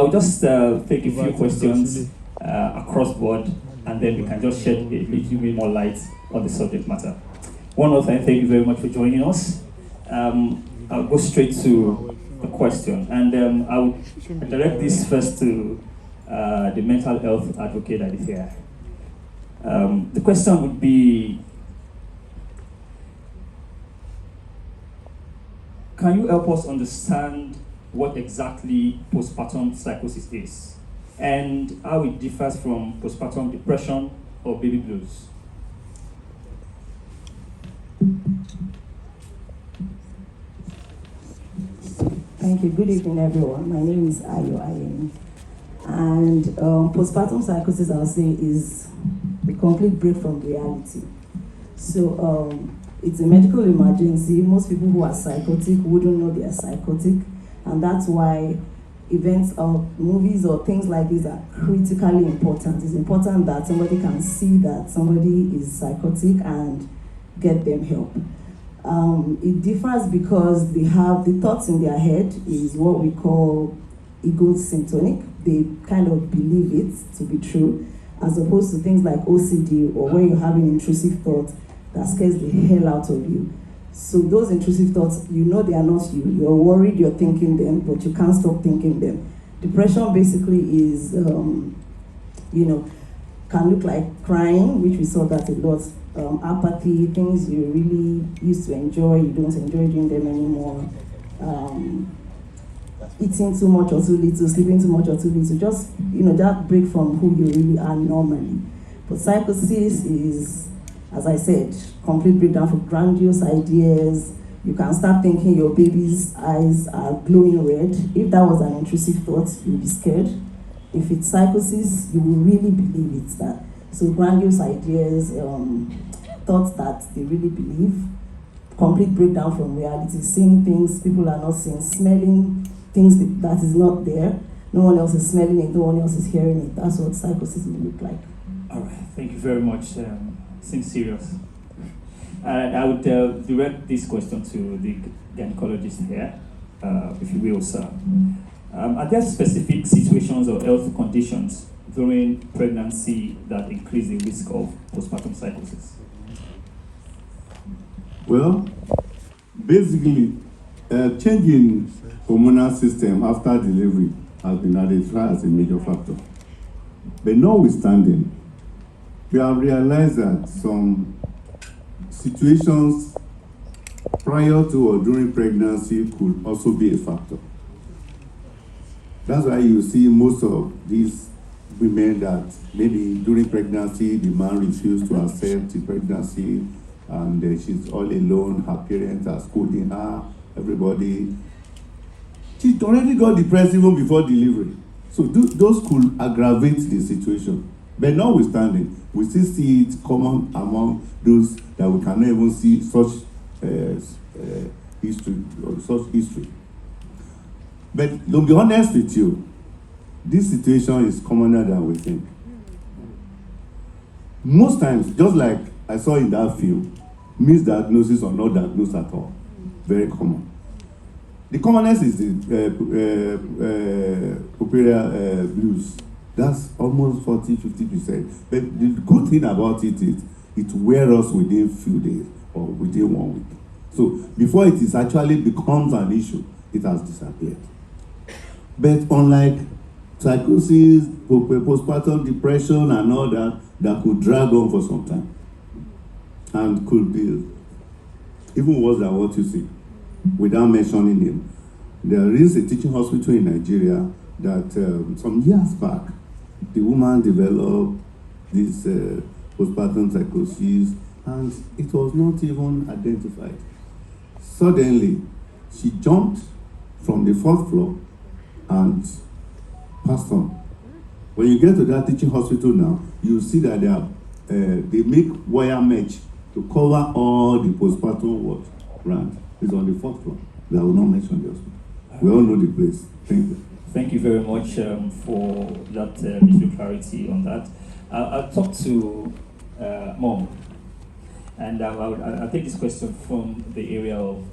I'll just take a few questions across board, and then we can just shed a little bit more light on the subject matter. One more time, thank you very much for joining us. I'll go straight to the question, and I'll direct this first to the mental health advocate that is here. The question would be, can you help us understand what exactly postpartum psychosis is and how it differs from postpartum depression or baby blues? Thank you. Good evening, everyone. My name is Ayo Ayeni. And postpartum psychosis, I'll say, is a complete break from reality. So it's a medical emergency. Most people who are psychotic wouldn't know they are psychotic. And that's why events or movies or things like this are critically important. It's important that somebody can see that somebody is psychotic and get them help. It differs because they have the thoughts in their head is what we call egocentric. They kind of believe it to be true, as opposed to things like OCD or when you have an intrusive thought that scares the hell out of you. So those intrusive thoughts, you know they are not you. You're worried, you're thinking them, but you can't stop thinking them. Depression basically is, can look like crying, which we saw that a lot. Apathy, things you really used to enjoy, you don't enjoy doing them anymore. Eating too much or too little, sleeping too much or too little, just, that break from who you really are normally. But psychosis is, as I said, complete breakdown for grandiose ideas. You can start thinking your baby's eyes are glowing red. If that was an intrusive thought, you'll be scared. If it's psychosis, you will really believe it's that. So grandiose ideas, thoughts that they really believe, complete breakdown from reality, seeing things people are not seeing, smelling things that is not there. No one else is smelling it, no one else is hearing it. That's what psychosis will look like. All right, thank you very much. Seems serious. And I would direct this question to the gynecologist here, if you will, sir. Are there specific situations or health conditions during pregnancy that increase the risk of postpartum psychosis? Well, basically, change in hormonal system after delivery has been identified as a major factor. But notwithstanding, we have realized that some situations prior to or during pregnancy could also be a factor. That's why you see most of these women that maybe during pregnancy the man refused to accept the pregnancy and she's all alone, her parents are scolding her, everybody. She already got depressed even before delivery. So those could aggravate the situation. But notwithstanding, we still see it common among those that we cannot even see such history. But to be honest with you, this situation is commoner than we think. Most times, just like I saw in that film, misdiagnosis or not diagnosed at all, very common. The commonest is the puerperal blues. That's almost 40-50%. But the good thing about it is it wears us within few days or within 1 week. So before it is actually becomes an issue, it has disappeared. But unlike psychosis, postpartum depression and all that, that could drag on for some time and could be even worse than what you see, without mentioning him. There is a teaching hospital in Nigeria that some years back, the woman developed this postpartum psychosis and it was not even identified. Suddenly, she jumped from the 4th floor and passed on. When you get to that teaching hospital now, you see that they make wire mesh to cover all the postpartum ward round. It's on the 4th floor. I will not mention the hospital. We all know the place. Thank you. Thank you very much for that little clarity on that. I'll talk to Mom, and I'll take this question from the area of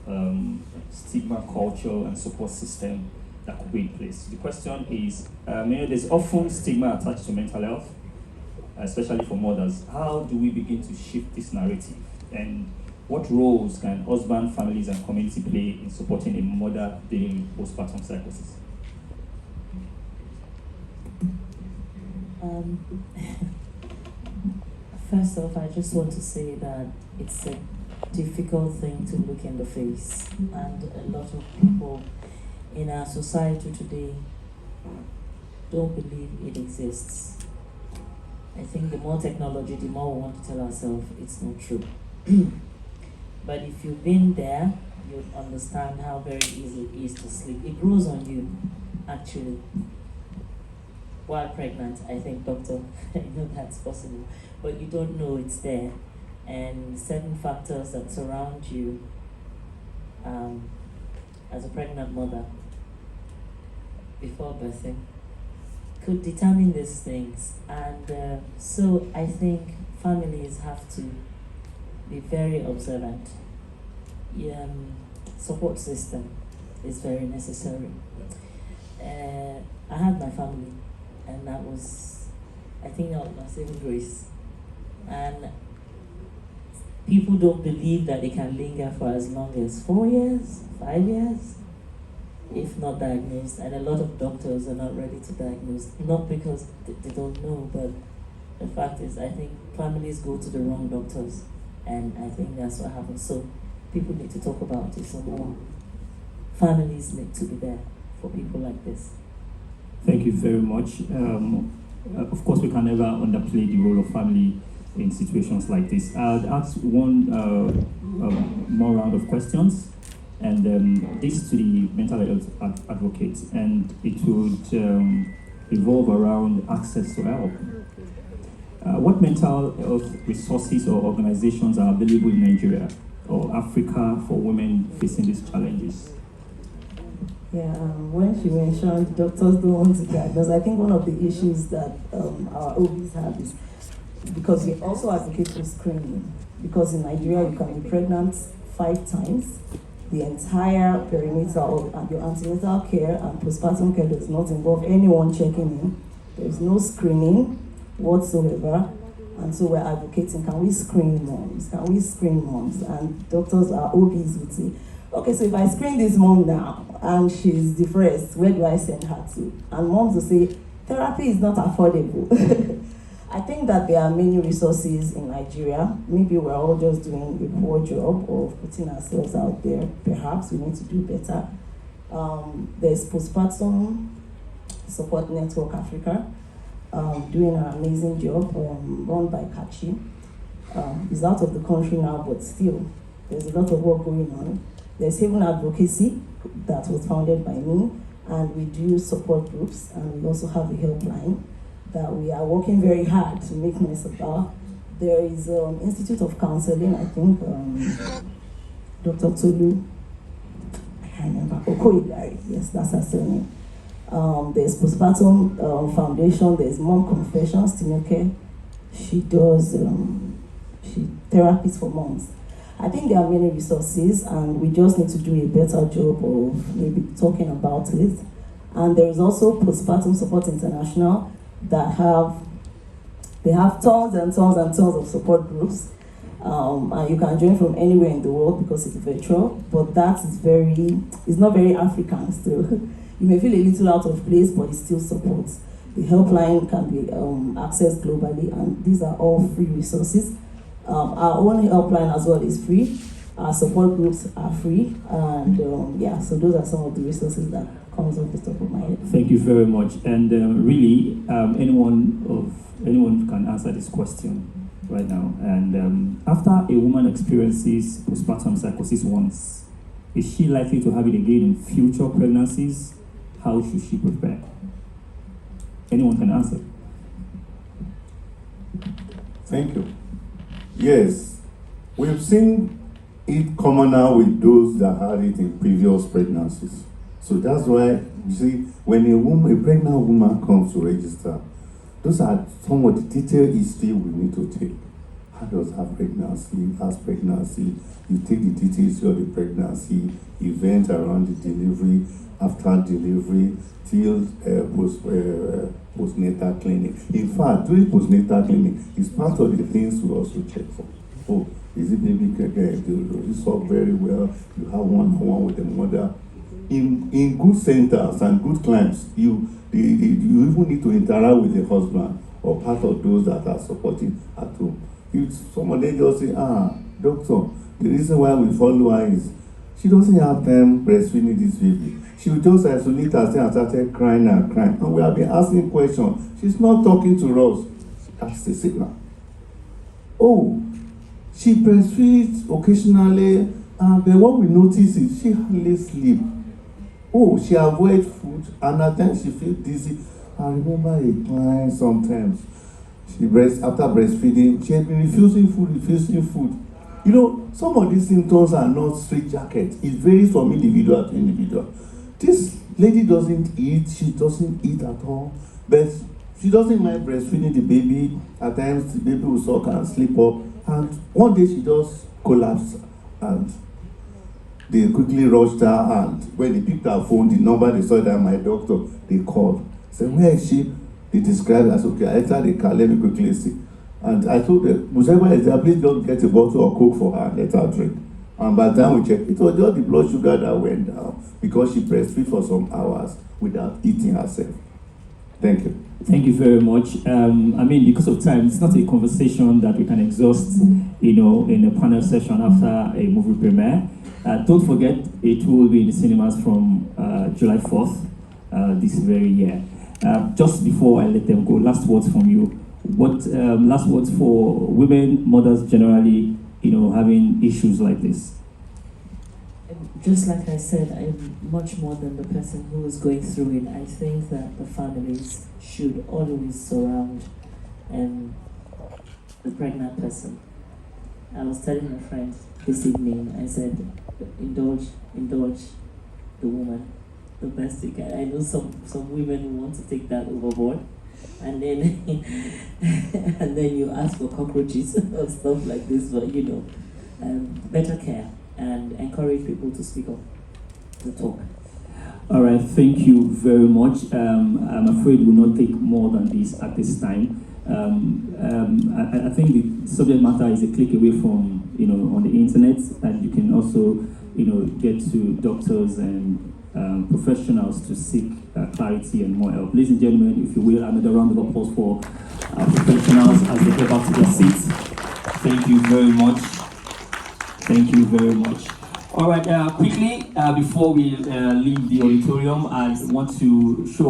stigma, culture, and support system that could be in place. The question is, there's often stigma attached to mental health, especially for mothers. How do we begin to shift this narrative? And what roles can husband, families, and community play in supporting a mother dealing with postpartum psychosis? First off, I just want to say that it's a difficult thing to look in the face, and a lot of people in our society today don't believe it exists. I think the more technology, the more we want to tell ourselves it's not true. But if you've been there, you'll understand how very easy it is to sleep. It grows on you, actually. While pregnant, I think, doctor, I know that's possible, but you don't know it's there. And certain factors that surround you as a pregnant mother before birthing could determine these things. And so I think families have to be very observant. Support system is very necessary. I had my family, and that was, I think that was my saving grace. And people don't believe that they can linger for as long as 4 years, 5 years, if not diagnosed. And a lot of doctors are not ready to diagnose, not because they don't know, but the fact is, I think families go to the wrong doctors, and I think that's what happens. So people need to talk about it some more. Families need to be there for people like this. Thank you very much. Of course, we can never underplay the role of family in situations like this. I'll ask one more round of questions, and this to the mental health advocate, and it would revolve around access to help. What mental health resources or organizations are available in Nigeria or Africa for women facing these challenges? Yeah, when she mentioned doctors don't want to diagnose, I think one of the issues that our OBs have is because we also advocate for screening. Because in Nigeria, you can be pregnant 5 times. The entire perimeter of your antenatal care and postpartum care does not involve anyone checking in. There's no screening whatsoever. And so we're advocating, can we screen moms? Can we screen moms? And doctors, our OBs would say, okay, so if I screen this mom now and she's depressed, where do I send her to? And moms will say, therapy is not affordable. I think that there are many resources in Nigeria. Maybe we're all just doing a poor job of putting ourselves out there. Perhaps we need to do better. There's Postpartum Support Network Africa, doing an amazing job, run by Kachi. He's out of the country now, but still, there's a lot of work going on. There's Haven Advocacy that was founded by me, and we do support groups, and we also have a helpline that we are working very hard to make noise about. There is Institute of Counseling, I think, Dr. Tolu, I can't remember, Okoye, yes, that's her surname. There's Postpartum Foundation, there's Mom Confessions, Tinuke. She does therapies for moms. I think there are many resources, and we just need to do a better job of maybe talking about it. And there is also Postpartum Support International that have tons and tons and tons of support groups. And you can join from anywhere in the world because it's virtual, but that is it's not very African still. You may feel a little out of place, but it still supports. The helpline can be accessed globally, and these are all free resources. Our own helpline as well is free. Our support groups are free, and so those are some of the resources that comes off the top of my head. Thank you very much. And really, anyone can answer this question right now. And after a woman experiences postpartum psychosis once, is she likely to have it again in future pregnancies? How should she prepare? Anyone can answer. Thank you. Yes, we've seen it commoner with those that had it in previous pregnancies. So that's why, you see, when a pregnant woman comes to register, those are some of the detailed history we need to take. How does her pregnancy, past pregnancy, you take the details of the pregnancy, events around the delivery, after delivery till postnatal clinic. In fact, during postnatal clinic, it's part of the things we also check for. Oh, is it baby do you solve very well? You have one-on-one with the mother. In good centers and good clients, you even need to interact with the husband or part of those that are supporting at home. If somebody just say, doctor, the reason why we follow her is she doesn't have time breastfeeding this baby. She will just isolate herself and started crying. And we have been asking questions. She's not talking to us. That's the signal. Oh, she breastfeeds occasionally, but what we notice is she hardly sleeps. Oh, she avoids food, and at times she feels dizzy. I remember a client sometimes. After breastfeeding, she had been refusing food. You know, some of these symptoms are not straitjacket. It varies from individual to individual. This lady doesn't eat. She doesn't eat at all. But she doesn't mind breastfeeding the baby. At times, the baby will suck and sleep up. And one day, she just collapsed. And they quickly rushed her. And when they picked her phone, the number they saw that my doctor, they called. Said, where is she? They described as, okay, I entered the car, let me quickly see. And I told them, whichever is there, please don't get a bottle of Coke for her and let her drink. And by the time we checked, it was just the blood sugar that went down because she breastfeed for some hours without eating herself. Thank you. Thank you very much. Because of time, it's not a conversation that we can exhaust, in a panel session after a movie premiere. Don't forget, it will be in the cinemas from July 4th this very year. Just before I let them go, last words from you. What last words for women, mothers generally, having issues like this? Just like I said, I'm much more than the person who is going through it. I think that the families should always surround the pregnant person. I was telling a friend this evening, I said, indulge the woman the best you can. I know some women who want to take that overboard, and then and then you ask for cockroaches or stuff like this. But better care and encourage people to speak up, to talk. All right, thank you very much. I'm afraid we'll not take more than this at this time. I think the subject matter is a click away from on the internet, and you can also get to doctors and professionals to seek clarity and more help. Ladies and gentlemen, if you will, another round of applause for our professionals as they get back to their seats. Thank you very much. Thank you very much. All right, quickly, before we leave the auditorium, I want to show